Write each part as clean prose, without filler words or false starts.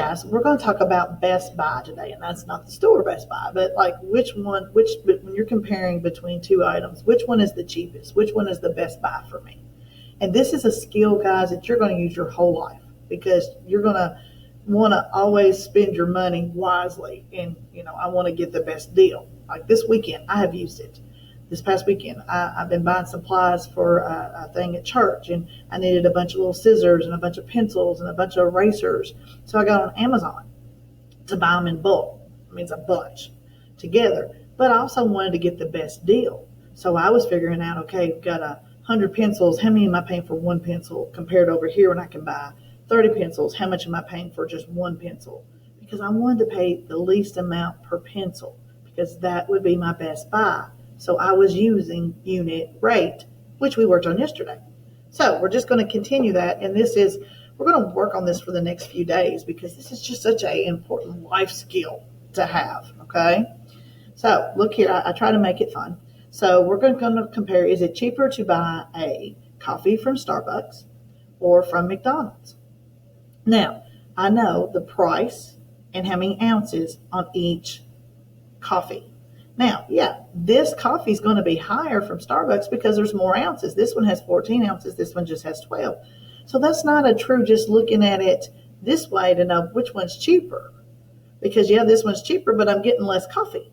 guys, we're going to talk about Best Buy today, and that's not the store Best Buy, but like which when you're comparing between two items, which one is the cheapest? Which one is the best buy for me? And this is a skill, guys, that you're going to use your whole life because you're going to want to always spend your money wisely. And, I want to get the best deal. Like this weekend, I have used it. This past weekend, I've been buying supplies for a thing at church, and I needed a bunch of little scissors and a bunch of pencils and a bunch of erasers. So I got on Amazon to buy them in bulk. It means a bunch together. But I also wanted to get the best deal. So I was figuring out, okay, we've got 100 pencils. How many am I paying for one pencil compared over here when I can buy 30 pencils? How much am I paying for just one pencil? Because I wanted to pay the least amount per pencil because that would be my best buy. So I was using unit rate, which we worked on yesterday. So we're just going to continue that. And we're going to work on this for the next few days because this is just such an important life skill to have. Okay. So look here, I try to make it fun. So we're going to compare, is it cheaper to buy a coffee from Starbucks or from McDonald's? Now, I know the price and how many ounces on each coffee. Now, yeah, this coffee is going to be higher from Starbucks because there's more ounces. This one has 14 ounces. This one just has 12. So that's not a true just looking at it this way to know which one's cheaper. Because, yeah, this one's cheaper, but I'm getting less coffee.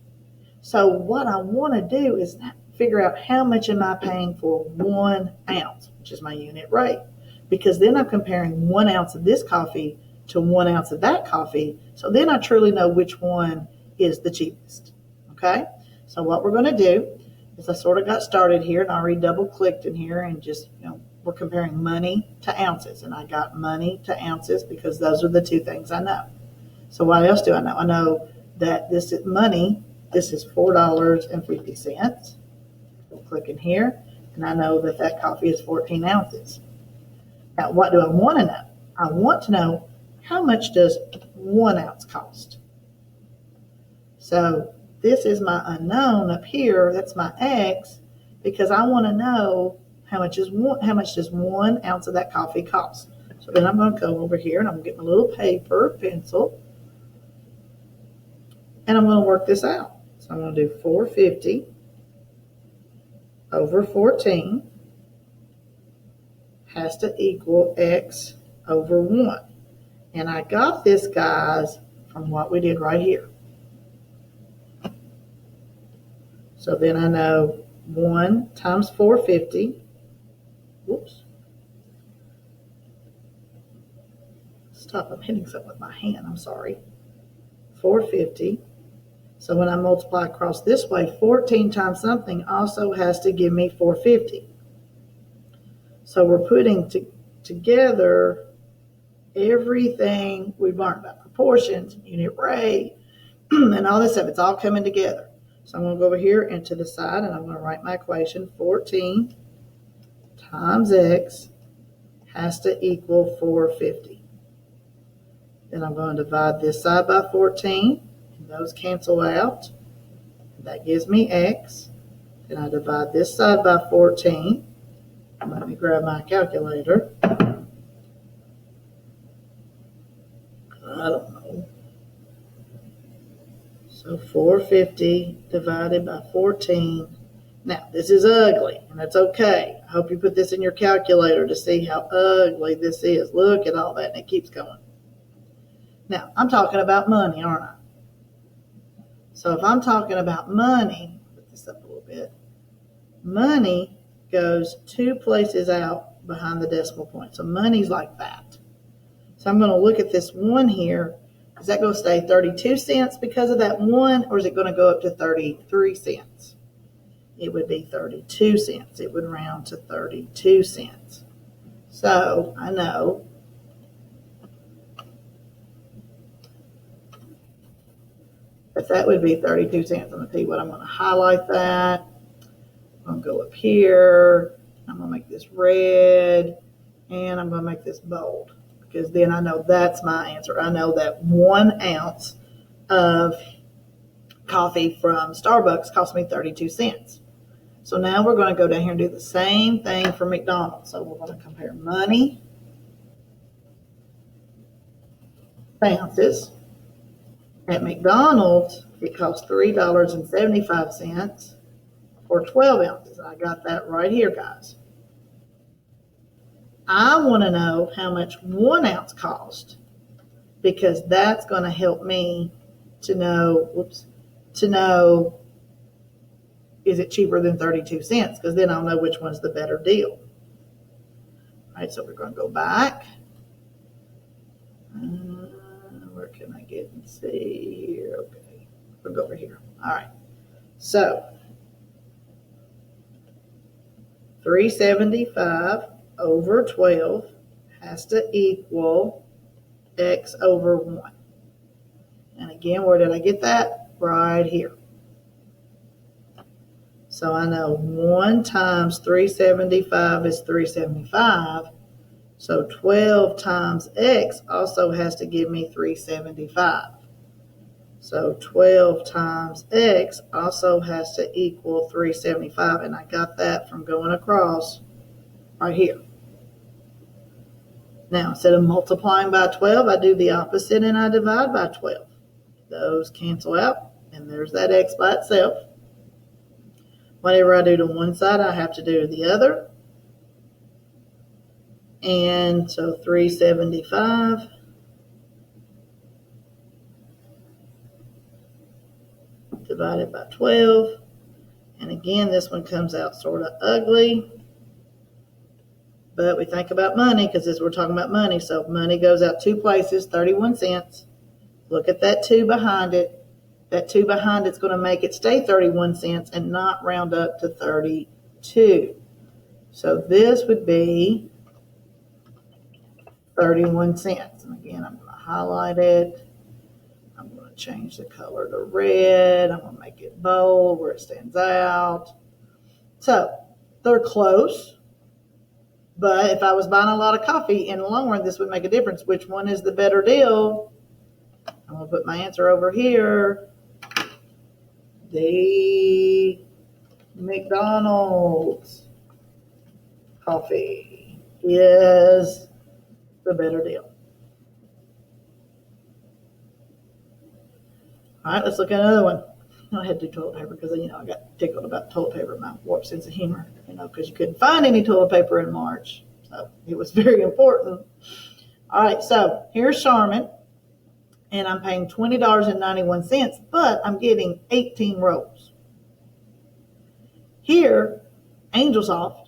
So what I want to do is figure out how much am I paying for 1 ounce, which is my unit rate. Because then I'm comparing 1 ounce of this coffee to 1 ounce of that coffee. So then I truly know which one is the cheapest. Okay, so what we're going to do is I sort of got started here and I already double clicked in here and just, we're comparing money to ounces. And I got money to ounces because those are the two things I know. So what else do I know? I know that this is money. This is $4.50. We'll click in here and I know that coffee is 14 ounces. Now, what do I want to know? I want to know how much does 1 ounce cost? So this is my unknown up here. That's my X because I want to know how much does 1 ounce of that coffee cost. So then I'm going to go over here and I'm going to get my little paper, pencil, and I'm going to work this out. So I'm going to do 450 over 14 has to equal X over 1. And I got this, guys, from what we did right here. So then I know 1 times 450. Whoops. Stop, I'm hitting something with my hand. I'm sorry. 450. So when I multiply across this way, 14 times something also has to give me 450. So we're putting together everything we've learned about proportions, unit rate, and all this stuff. It's all coming together. So I'm going to go over here and to the side, and I'm going to write my equation. 14 times X has to equal 450. Then I'm going to divide this side by 14. And those cancel out. That gives me X. Then I divide this side by 14. Let me grab my calculator. I don't know. So 450 divided by 14. Now, this is ugly, and that's okay. I hope you put this in your calculator to see how ugly this is. Look at all that, and it keeps going. Now, I'm talking about money, aren't I? So if I'm talking about money, put this up a little bit. Money goes 2 places out behind the decimal point. So money's like that. So I'm going to look at this 1 here. Is that going to stay 32 cents because of that 1, or is it going to go up to 33 cents? It would be 32 cents. It would round to 32 cents. So I know that would be 32 cents. I'm going to tell you what, I'm going to highlight that. I'm going to go up here. I'm going to make this red, and I'm going to make this bold because then I know that's my answer. I know that 1 ounce of coffee from Starbucks cost me 32 cents. So now we're going to go down here and do the same thing for McDonald's. So we're going to compare money ounces. At McDonald's, it costs $3.75 for 12 ounces. I got that right here, guys. I want to know how much 1 ounce cost, because that's going to help me to know, is it cheaper than 32 cents? Because then I'll know which one's the better deal. All right, so we're going to go back. Where can I get and see here? Okay, we'll go over here. All right, so $3.75 over 12 has to equal X over 1. And again, where did I get that? Right here. So I know 1 times 375 is 375. So 12 times X also has to give me 375. So 12 times X also has to equal 375. And I got that from going across right here. Now, instead of multiplying by 12, I do the opposite and I divide by 12. Those cancel out, and there's that X by itself. Whatever I do to one side, I have to do to the other. And so 375 divided by 12. And again, this one comes out sort of ugly. But we think about money because we're talking about money. So money goes out 2 places, 31 cents. Look at that 2 behind it. That 2 behind it's going to make it stay 31 cents and not round up to 32. So this would be 31 cents. And again, I'm going to highlight it. I'm going to change the color to red. I'm going to make it bold where it stands out. So they're close. But if I was buying a lot of coffee in the long run, this would make a difference. Which one is the better deal? I'm going to put my answer over here. The McDonald's coffee is the better deal. All right, let's look at another one. I had to do toilet paper because, I got tickled about toilet paper, my warped sense of humor, because you couldn't find any toilet paper in March. So it was very important. All right, so here's Charmin, and I'm paying $20.91, but I'm getting 18 rolls. Here, Angelsoft,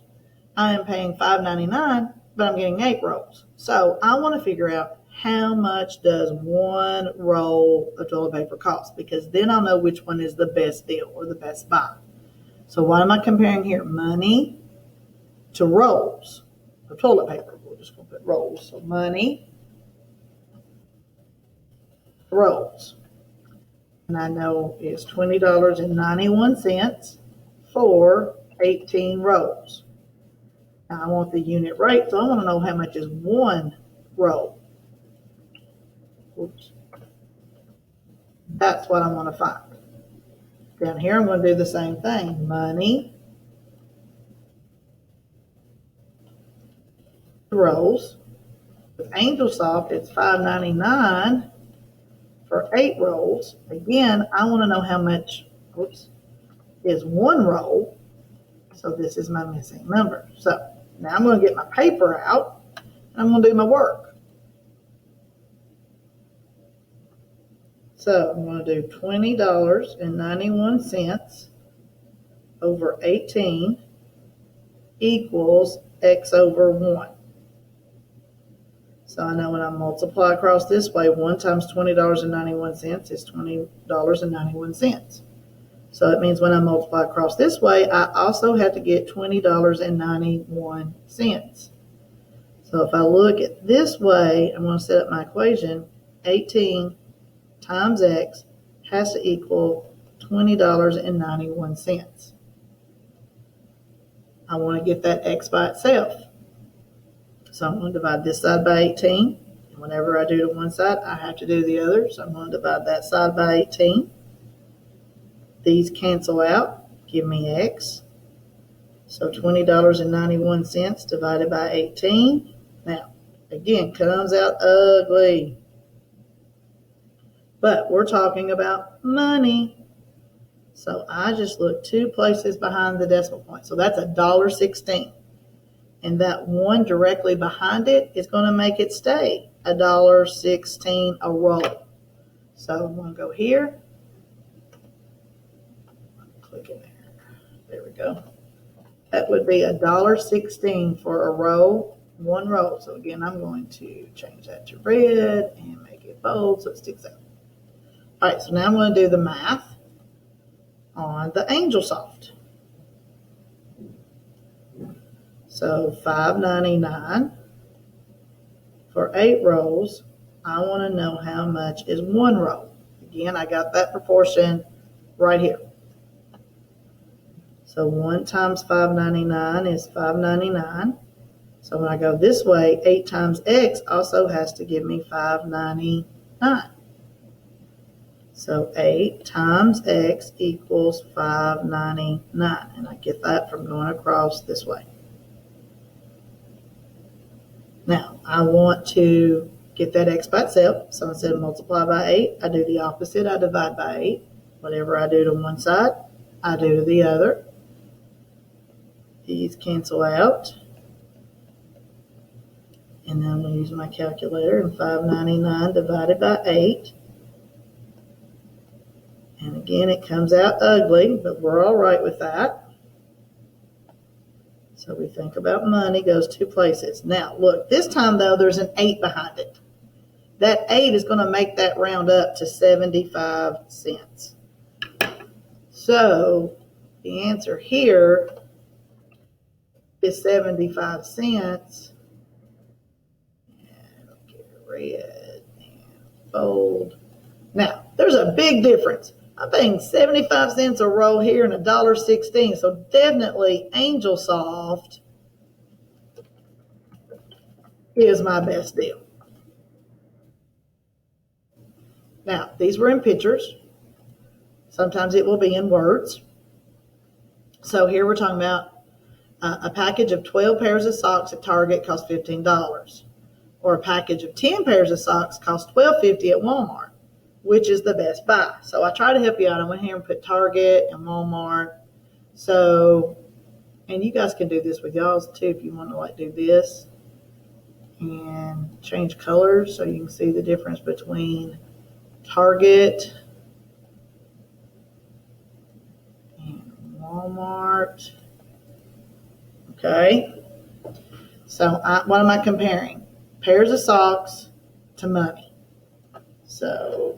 I am paying $5.99, but I'm getting 8 rolls. So I want to figure out how much does 1 roll of toilet paper cost, because then I'll know which one is the best deal or the best buy. So what am I comparing here? Money to rolls of toilet paper. We're just going to put rolls. So money, rolls. And I know it's $20.91 for 18 rolls. Now I want the unit rate, so I want to know how much is 1 roll. Oops. That's what I want to find. Down here, I'm going to do the same thing. Money, rolls. With Angelsoft, it's $5.99 for 8 rolls. Again, I want to know how much is 1 roll. So this is my missing number. So now I'm going to get my paper out, and I'm going to do my work. So I'm going to do $20.91 over 18 equals X over 1. So I know when I multiply across this way, 1 times $20.91 is $20.91. So it means when I multiply across this way, I also have to get $20.91. So if I look at this way, I'm going to set up my equation. 18 times X has to equal $20.91. I want to get that X by itself. So I'm going to divide this side by 18. And whenever I do to one side, I have to do the other. So I'm going to divide that side by 18. These cancel out, give me X. So $20.91 divided by 18. Now, again, comes out ugly. But we're talking about money. So I just look 2 places behind the decimal point. So that's $1.16. And that one directly behind it is going to make it stay $1.16 a roll. So I'm going to go here. Click in there. There we go. That would be $1.16 for a row, one row. So again, I'm going to change that to red and make it bold so it sticks out. All right, so now I'm going to do the math on the AngelSoft. So $5.99 for 8 rows. I want to know how much is one row. Again, I got that proportion right here. So 1 times $5.99 is $5.99. So when I go this way, 8 times X also has to give me $5.99. So 8 times X equals $5.99. And I get that from going across this way. Now, I want to get that X by itself. So instead of multiply by 8, I do the opposite. I divide by 8. Whatever I do to one side, I do to the other. These cancel out. And then I'm going to use my calculator, and $5.99 divided by 8. And again, it comes out ugly, but we're all right with that. So we think about money goes 2 places. Now, look, this time, though, there's an 8 behind it. That 8 is going to make that round up to 75 cents. So the answer here is 75 cents. And get red and bold. Now, there's a big difference. I'm paying 75 cents a roll here and $1.16. So definitely AngelSoft is my best deal. Now, these were in pictures. Sometimes it will be in words. So here we're talking about a package of 12 pairs of socks at Target costs $15. Or a package of 10 pairs of socks costs $12.50 at Walmart. Which is the best buy? So I try to help you out. I went here and put Target and Walmart. So, and you guys can do this with y'all's too if you want to like do this and change colors so you can see the difference between Target and Walmart. Okay. So what am I comparing? Pairs of socks to money. So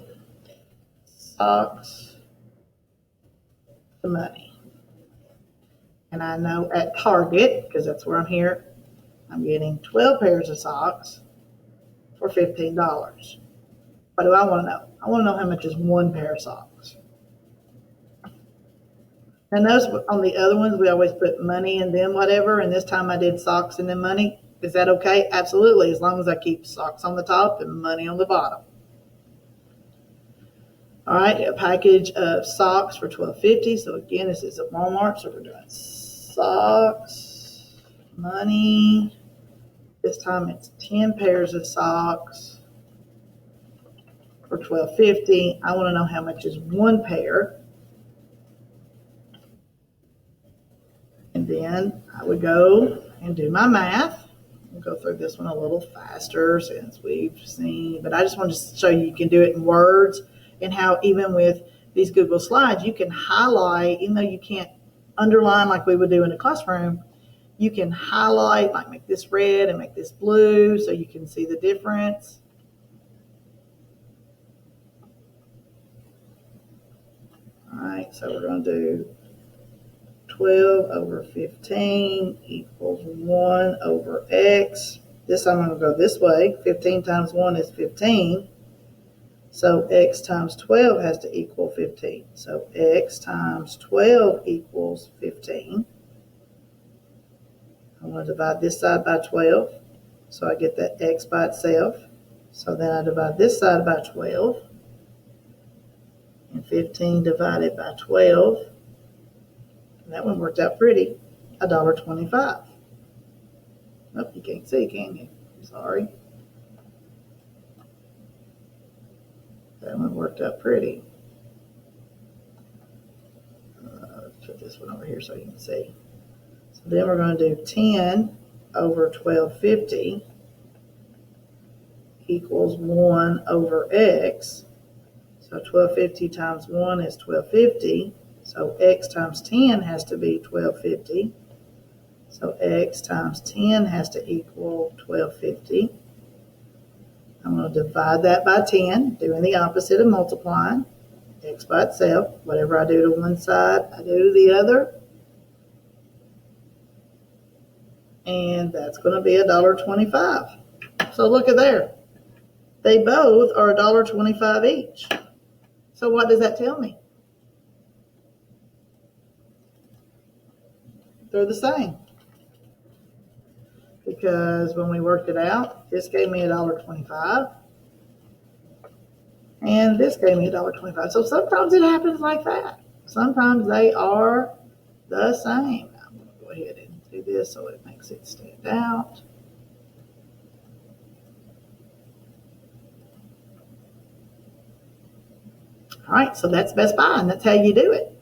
socks to money. And I know at Target, because that's where I'm here, I'm getting 12 pairs of socks for $15. What do I want to know? I want to know how much is one pair of socks. And those on the other ones, we always put money and then whatever. And this time I did socks and then money. Is that okay? Absolutely, as long as I keep socks on the top and money on the bottom. All right, a package of socks for $12.50. So again, this is at Walmart. So we're doing socks, money. This time it's 10 pairs of socks for $12.50. I want to know how much is one pair. And then I would go and do my math. We'll go through this one a little faster since we've seen, but I just wanted to show you can do it in words. And how even with these Google Slides, you can highlight, even though you can't underline like we would do in a classroom, you can highlight, like make this red and make this blue so you can see the difference. All right, so we're going to do 12 over 15 equals 1 over x. This I'm going to go this way. 15 times 1 is 15. So x times 12 has to equal 15. So x times 12 equals 15. I'm going to divide this side by 12. So I get that x by itself. So then I divide this side by 12. And 15 divided by 12. And that one worked out pretty. $1.25. Nope, you can't see, can you? Sorry. That one worked out pretty. Let's put this one over here so you can see. So then we're going to do 10 over 1250 equals 1 over x. So 1250 times 1 is 1250. So x times 10 has to be 1250. So x times 10 has to equal 1250. I'm going to divide that by 10, doing the opposite of multiplying. X by itself. Whatever I do to one side, I do to the other. And that's going to be $1.25. So look at there. They both are $1.25 each. So what does that tell me? They're the same. Because when we worked it out, this gave me $1.25. And this gave me $1.25. So sometimes it happens like that. Sometimes they are the same. I'm going to go ahead and do this so it makes it stand out. All right, so that's Best Buy, and that's how you do it.